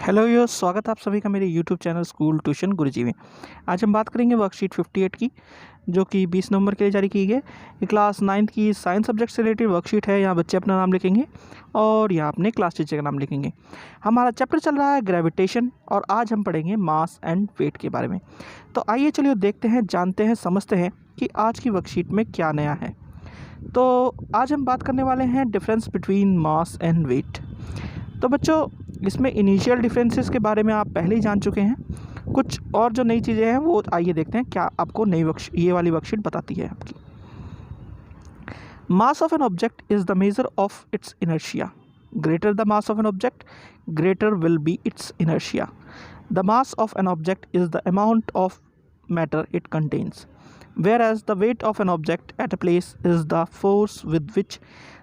Hello यो स्वागत है आप सभी का मेरे यूट्यूब चैनल स्कूल ट्यूशन गुरुजी में। आज हम बात करेंगे वर्कशीट 58 की, जो कि 20 नवंबर के लिए जारी की गई। ये क्लास 9th की साइंस सब्जेक्ट से रिलेटेड वर्कशीट है। यहाँ बच्चे अपना नाम लिखेंगे और यहाँ अपने क्लास टीचर का नाम लिखेंगे। हमारा चैप्टर चल रहा है ग्रेविटेशन और आज हम पढ़ेंगे मास एंड वेट के बारे में। तो आइए चलिए देखते हैं, जानते हैं, समझते हैं कि आज की वर्कशीट में क्या नया है। तो आज हम बात करने वाले हैं difference between mass and weight. तो बच्चों, इसमें इनिशियल डिफरेंसेस के बारे में आप पहले ही जान चुके हैं। कुछ और जो नई चीज़ें हैं वो आइए देखते हैं क्या आपको नई ये वाली वर्कशीट बताती है आपकी। मास of an object is the measure of its inertia. Greater the mass of an object, greater will be it's inertia. The mass of an object is the amount of matter it contains, whereas the weight of an object at a place is the force with which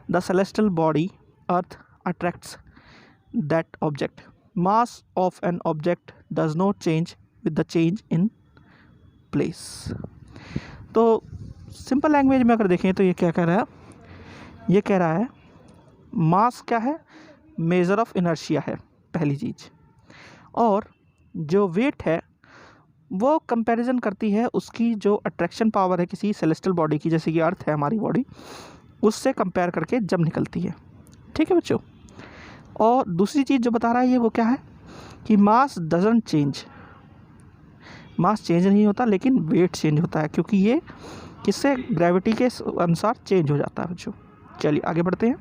the celestial body earth attracts that object. Mass of an object does not change with the change in place. तो simple language में अगर देखें तो ये क्या कह रहा है, ये कह रहा है मास क्या है, मेजर ऑफ इनर्शिया है पहली चीज़, और जो वेट है वो कंपैरिजन करती है उसकी जो अट्रैक्शन पावर है किसी सेलेस्टियल बॉडी की, जैसे कि अर्थ है हमारी बॉडी, उससे कंपेयर करके जब निकलती है। ठीक है बच्चों। और दूसरी चीज़ जो बता रहा है ये वो क्या है कि मास डजंट चेंज, मास चेंज नहीं होता लेकिन वेट चेंज होता है, क्योंकि ये किससे, ग्रेविटी के अनुसार चेंज हो जाता है बच्चों। चलिए आगे बढ़ते हैं।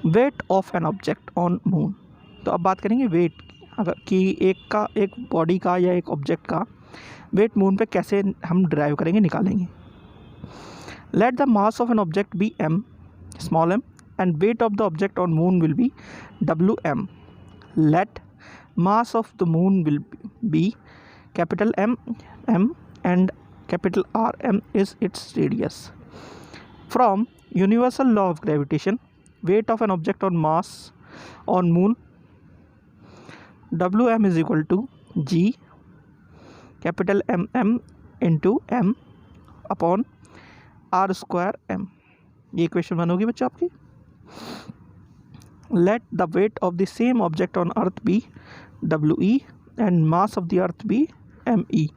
Wait of an object on moon. तो अब बात करेंगे वेट अगर कि एक बॉडी का या एक ऑब्जेक्ट का वेट मून पे कैसे हम ड्राइव करेंगे, निकालेंगे। Let the mass of an object be m, small m, and weight of the object on moon will be Wm. Let mass of the moon will be capital M and capital Rm is its radius. From universal law of gravitation, weight of an object on mass on moon Wm is equal to G capital M into M upon R square M। ये equation 1 होगी बच्चों आपकी। Let the weight of the same object on earth be WE and mass of the earth be ME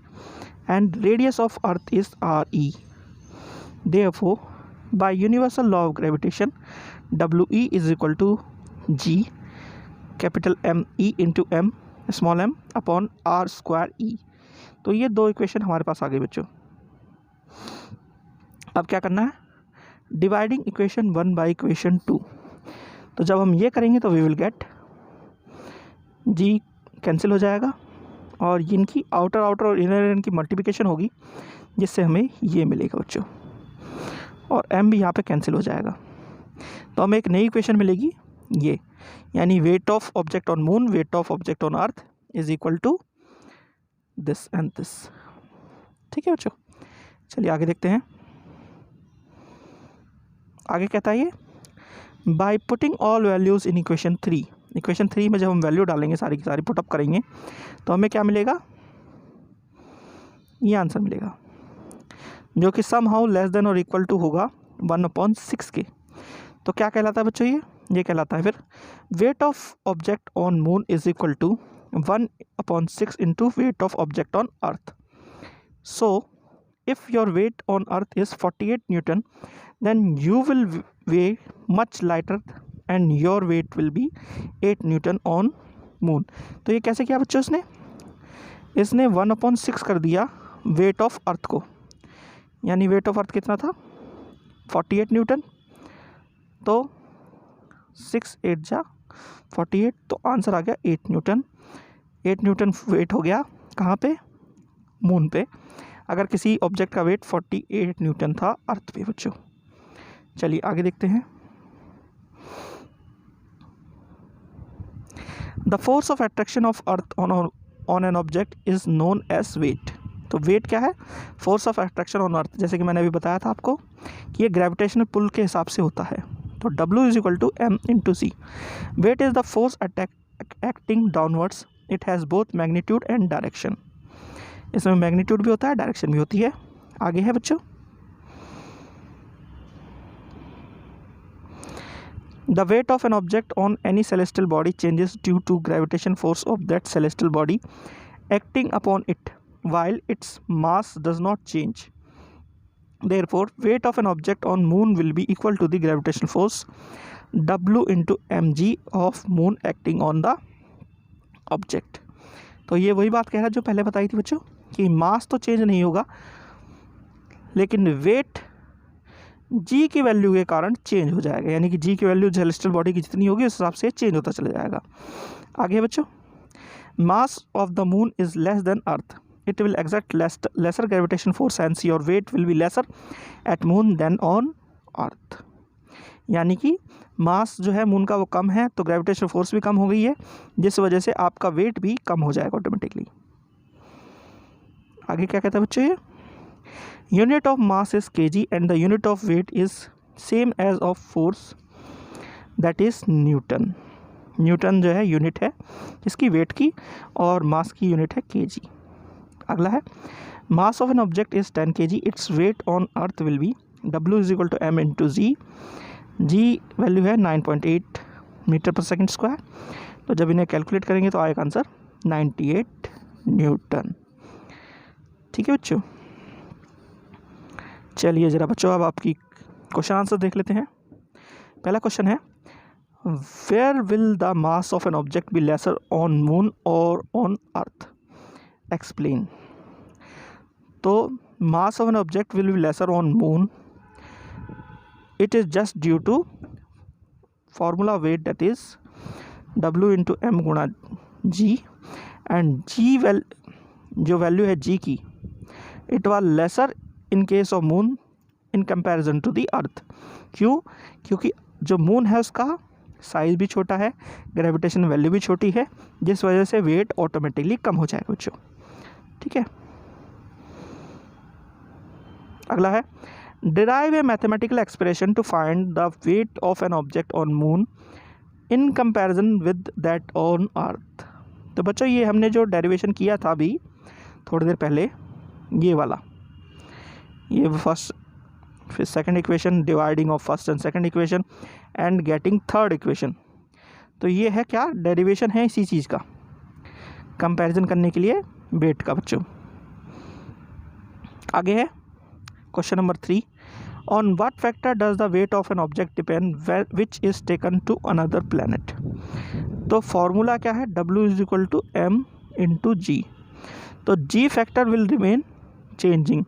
and radius of earth is RE। Therefore, by universal law of gravitation, WE is equal to G capital ME into M small m upon R square E। तो ये दो equation हमारे पास आ गई बच्चों। अब क्या करना है, डिवाइडिंग इक्वेशन 1 बाई इक्वेशन 2। तो जब हम ये करेंगे तो we will get G cancel हो जाएगा और इनकी आउटर और इनर इनकी मल्टीप्लिकेशन होगी, जिससे हमें ये मिलेगा बच्चों, और M भी यहाँ पे कैंसिल हो जाएगा। तो हमें एक नई इक्वेशन मिलेगी ये, यानी weight of object on moon, weight of object on earth is equal to this and this. ठीक है बच्चों। चलिए आगे देखते हैं। आगे कहता है ये, by putting all values in equation 3। Equation 3 में जब हम वैल्यू डालेंगे, सारी की सारी पुटअप करेंगे, तो हमें क्या मिलेगा, ये आंसर मिलेगा, जो कि सम हाउ लेस देन और इक्वल टू होगा 1/6 के। तो क्या कहलाता है बच्चों, ये कहलाता है फिर weight of object on moon is equal to 1/6 into weight of object on earth. So if your weight on earth is 48 newton, then you will weigh much lighter and your weight will be 8 newton on moon. तो ये कैसे किया बच्चों, इसने 1/6 कर दिया wait of अर्थ को, यानी वेट ऑफ अर्थ कितना था 48 न्यूटन, तो 6 8 जा 48, तो आंसर आ गया 8 न्यूटन। 8 न्यूटन वेट हो गया कहाँ पे, मून पे, अगर किसी ऑब्जेक्ट का वेट 48 न्यूटन था अर्थ पे बच्चों। चलिए आगे देखते हैं। The force of attraction of earth on an object is known as weight. तो वेट क्या है, force of attraction on earth, जैसे कि मैंने अभी बताया था आपको कि ये ग्रेविटेशनल पुल के हिसाब से होता है। तो W is equal to M into C। Weight is the force acting downwards, it has both magnitude and direction. इसमें मैग्नीट्यूड भी होता है, डायरेक्शन भी होती है। आगे है बच्चों, The weight of an object on any celestial body changes due to gravitation force of that celestial body acting upon it, while its mass does not change. Therefore, weight of an object on moon will be equal to the gravitational force W into mg of moon acting on the object. तो ये वही बात कह रहा है जो पहले बताई थी बच्चों, कि मास तो चेंज नहीं होगा लेकिन वेट जी की वैल्यू के कारण चेंज हो जाएगा, यानी कि जी की वैल्यू सेलेस्टियल बॉडी की जितनी होगी उस हिसाब से चेंज होता चला जाएगा। आगे बच्चों, mass of the moon is less than earth, it will exert lesser gravitation force and your weight will be lesser at moon than on earth. यानी कि मास जो है मून का वो कम है तो ग्रेविटेशन फोर्स भी कम हो गई है, जिस वजह से आपका वेट भी कम हो जाएगा ऑटोमेटिकली। आगे क्या कहता है बच्चों, ये unit of mass is KG and the unit of weight is same as of force that is newton. Newton जो है यूनिट है इसकी वेट की और मास की यूनिट है केजी। अगला है mass of an object is 10 kg, its weight on earth will be W is equal to m into G. G value है 9.8 मीटर पर सेकेंड स्क्वायर। तो जब इन्हें कैलकुलेट करेंगे तो आएगा आंसर 98 न्यूटन। ठीक है बच्चों, चलिए ज़रा बच्चों अब आपकी क्वेश्चन आंसर देख लेते हैं। पहला क्वेश्चन है where will the mass of an object be lesser on moon और ऑन अर्थ, एक्सप्लेन। तो mass of an object will be lesser on moon, it is just due to formula weight that is W into m गुणा g and g जो value है g की it was lesser in case of moon in comparison to the earth। क्यों? क्योंकि जो moon है उसका size भी छोटा है, ग्रेविटेशन वैल्यू भी छोटी है, जिस वजह से वेट ऑटोमेटिकली कम हो जाएगा बच्चों। ठीक है, अगला है derive a mathematical expression to find the weight of an object on moon in comparison with that on earth। तो बच्चों ये हमने जो डेरिवेशन किया था अभी थोड़ी देर पहले, ये वाला, ये फर्स्ट फिर second equation, dividing of first and second equation and getting third equation, तो ये है क्या, डेरिवेशन है इसी चीज़ का, कंपैरिजन करने के लिए वेट का बच्चों। आगे है question number 3, on what factor does the weight of an object depend which is taken to another planet. तो फॉर्मूला क्या है, W is equal to m into g. तो g factor will remain changing,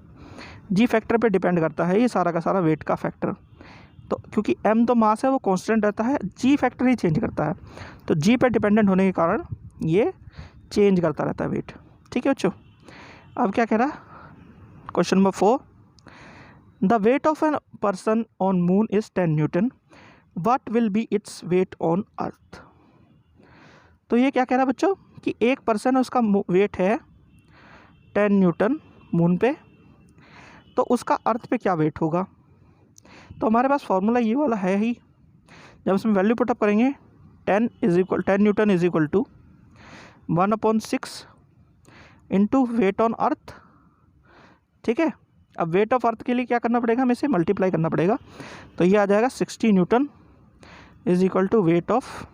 g factor पे depend करता है ये सारा का सारा वेट का फैक्टर। तो क्योंकि m तो मास है वो कांस्टेंट रहता है, जी फैक्टर ही चेंज करता है, तो जी पे डिपेंडेंट होने के कारण ये चेंज करता रहता है वेट। ठीक है बच्चों, अब क्या कह रहा है question number 4, the weight of an person on moon is 10 Newton, what will be it's weight on अर्थ। तो ये क्या कह रहा है बच्चों कि एक पर्सन है उसका वेट है 10 न्यूटन मून पे, तो उसका अर्थ पे क्या वेट होगा। तो हमारे पास फॉर्मूला ये वाला है ही, जब उसमें वैल्यू पुटअप करेंगे 10 newton is equal to 1/6 into weight on earth. ठीक है, अब वेट ऑफ अर्थ के लिए क्या करना पड़ेगा, हमें से मल्टीप्लाई करना पड़ेगा, तो ये आ जाएगा 60 newton is equal to weight of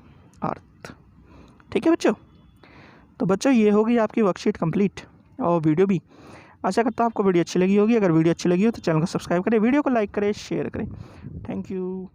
earth. ठीक है बच्चों, तो बच्चों ये होगी आपकी वर्कशीट कंप्लीट और वीडियो भी। आशा करता हूँ आपको वीडियो अच्छी लगी होगी। अगर वीडियो अच्छी लगी हो तो चैनल को सब्सक्राइब करें, वीडियो को लाइक करें, शेयर करें। Thank you.